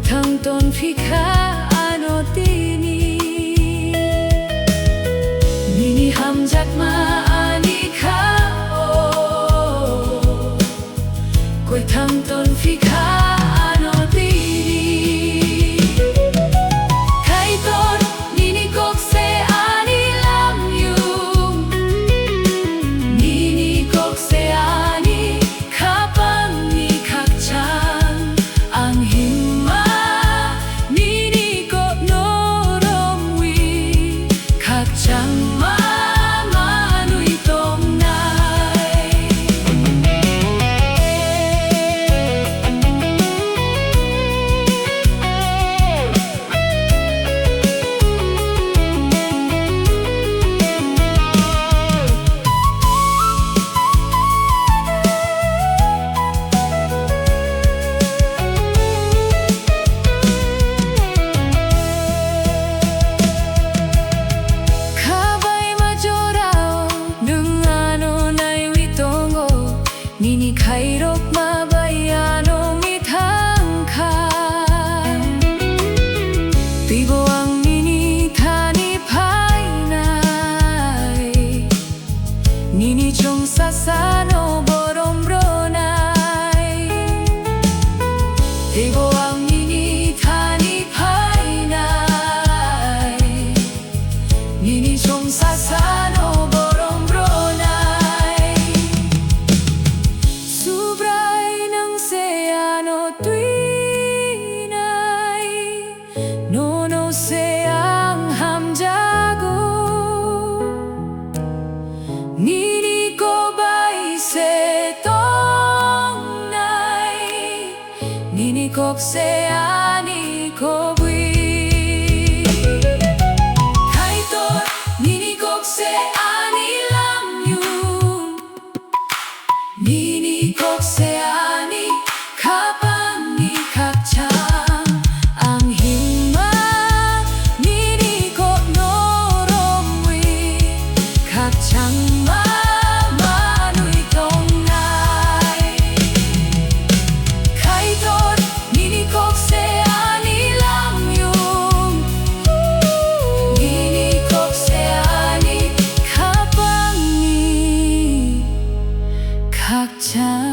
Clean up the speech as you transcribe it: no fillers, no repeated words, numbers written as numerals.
tanton fika anotini nini hamjak maani kao koi tanton fika Nini kairok mabayano mitangka Bibo ang nini tani painay Nini chong sasano boromronay Bibo ang nini tani painay Nini chong sasano Nini ko bai se tong nai Nini kok se ani ko bui Kai tor nini kok se ani lam yung Nini kok se ani kapang ni kakchang Ang hima nini ko noromwi kakchang kakchan